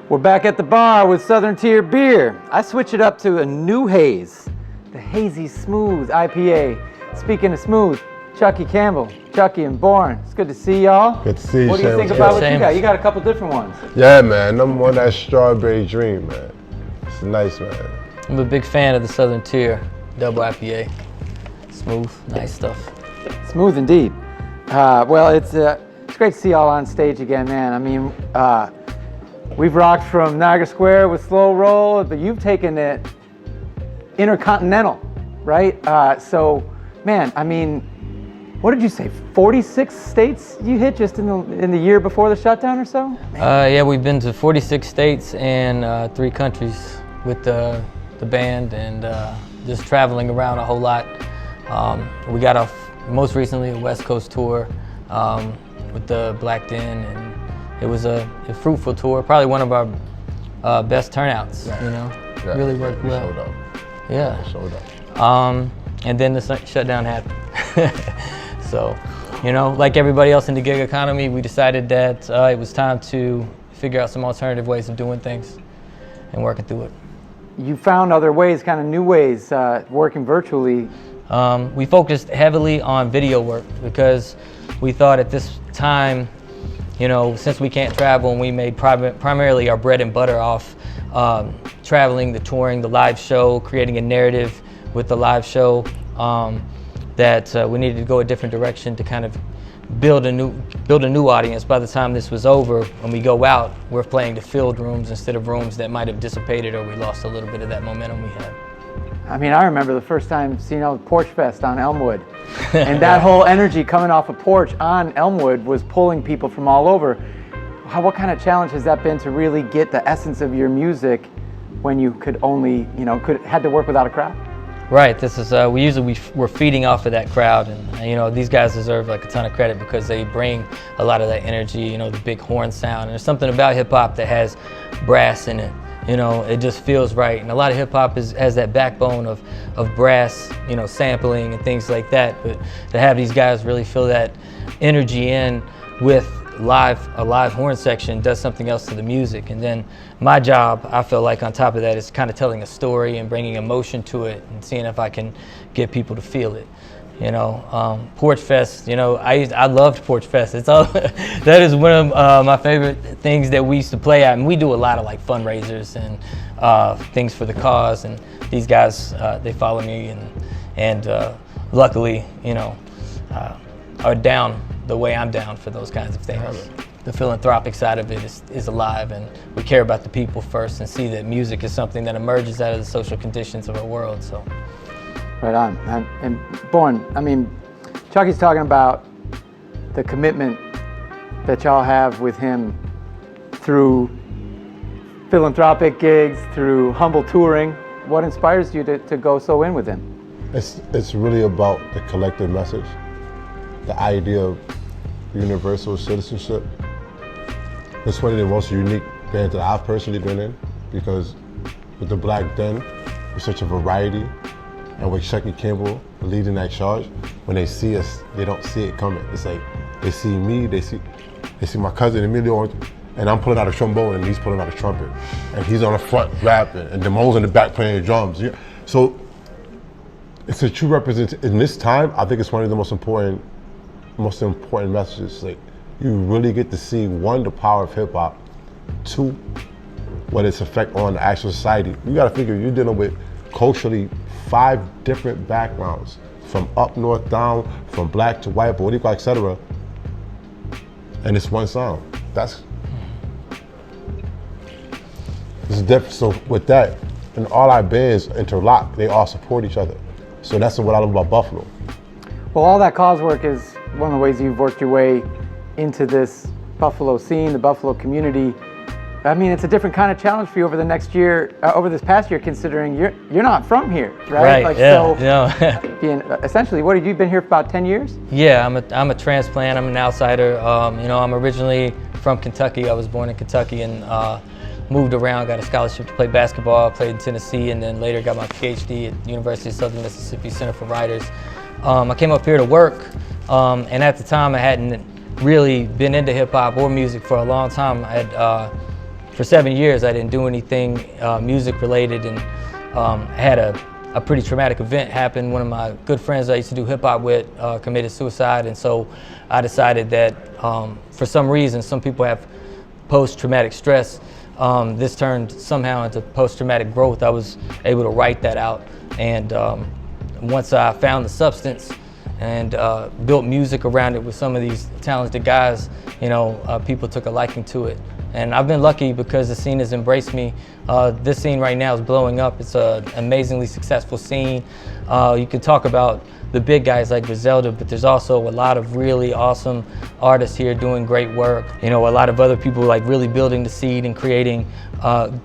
We're back at the bar with Southern Tier beer. I switch it up to a new haze, the Hazy Smooth IPA. Speaking of smooth, Chuckie Campbell, Chuckie and Born. It's good to see y'all. Good to see you, What do you think about what you got? You got a couple different ones. Yeah, man. Number one, that Strawberry Dream, man. It's nice, man. I'm a big fan of the Southern Tier double IPA. Smooth, nice stuff. Smooth indeed. Well, it's great to see y'all on stage again, man. I mean, we've rocked from Niagara Square with Slow Roll, but you've taken it intercontinental, right? So, man, I mean, what did you say? 46 states you hit just in the year before the shutdown or so? Yeah, we've been to 46 states and 3 countries with the band and just traveling around a whole lot. We got off most recently a West Coast tour with the Black Den, and it was a fruitful tour. Probably one of our best turnouts. Yeah. You know, yeah. really worked well. Showed up. Yeah. Showed up. And then the shutdown happened. So, you know, like everybody else in the gig economy, we decided that it was time to figure out some alternative ways of doing things and working through it. You found other ways, kind of new ways, working virtually. We focused heavily on video work because we thought at this time, you know, since we can't travel and we made primarily our bread and butter off traveling, the touring, the live show, creating a narrative with the live show, that we needed to go a different direction to kind of build a new audience. By the time this was over, when we go out, we're playing to filled rooms instead of rooms that might have dissipated or we lost a little bit of that momentum we had. I mean, I remember the first time seeing Porch Fest on Elmwood, and that whole energy coming off a porch on Elmwood was pulling people from all over. What kind of challenge has that been to really get the essence of your music when you could only, had to work without a crowd? Right. This is we're feeding off of that crowd, and these guys deserve like a ton of credit because they bring a lot of that energy. The big horn sound. And there's something about hip hop that has brass in it. It just feels right. And a lot of hip hop has that backbone of brass, sampling and things like that. But to have these guys really feel that energy in with a live horn section does something else to the music. And then my job, I feel like on top of that, is kind of telling a story and bringing emotion to it and seeing if I can get people to feel it. Porch Fest, I loved Porch Fest. It's all that is one of my favorite things that we used to play at. And we do a lot of like fundraisers and things for the cause. And these guys, they follow me and luckily, are down the way I'm down for those kinds of things. The philanthropic side of it is alive, and we care about the people first and see that music is something that emerges out of the social conditions of our world. So. Right on. And Born, I mean, Chuckie's talking about the commitment that y'all have with him through philanthropic gigs, through humble touring. What inspires you to go so in with him? It's really about the collective message, the idea of universal citizenship. It's one of the most unique bands that I've personally been in, because with the Black Den, there's such a variety. And with Chuckie Campbell leading that charge, when they see us, they don't see it coming. It's like they see me, they see my cousin Emilio, and I'm pulling out a trombone and he's pulling out a trumpet, and he's on the front rapping, and Damone's in the back playing the drums. So it's a true representation. In this time, I think it's one of the most important messages. Like, you really get to see, one, the power of hip hop, 2, what its effect on the actual society. You got to figure you're dealing with culturally 5 different backgrounds, from up north down, from black to white, Boricua, etc. And it's one sound. It's different. So with that, and all our bands interlock, they all support each other. So that's what I love about Buffalo. Well, all that cause work is one of the ways you've worked your way into this Buffalo scene, the Buffalo community. I mean, it's a different kind of challenge for you over the next year, over this past year, considering you're not from here, right? Right. Yeah. Essentially, what have you been here for about 10 years? Yeah, I'm a transplant. I'm an outsider. I'm originally from Kentucky. I was born in Kentucky and moved around. Got a scholarship to play basketball. Played in Tennessee, and then later got my PhD at the University of Southern Mississippi Center for Writers. I came up here to work, and at the time I hadn't really been into hip hop or music for a long time. I had for 7 years I didn't do anything music related, and I had a pretty traumatic event happen. One of my good friends I used to do hip hop with committed suicide, and so I decided that for some reason, some people have post-traumatic stress. This turned somehow into post-traumatic growth. I was able to write that out, and once I found the substance and built music around it with some of these talented guys, you know, people took a liking to it. And I've been lucky because the scene has embraced me. This scene right now is blowing up. It's an amazingly successful scene. You can talk about the big guys like Griselda, but there's also a lot of really awesome artists here doing great work. You know, a lot of other people like really building the seed and creating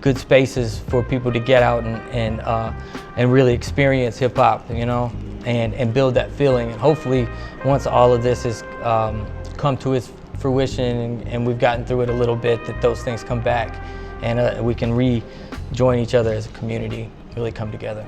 good spaces for people to get out and really experience hip hop, you know, and build that feeling. And hopefully, once all of this has come to its fruition and we've gotten through it a little bit, that those things come back and we can rejoin each other as a community, really come together.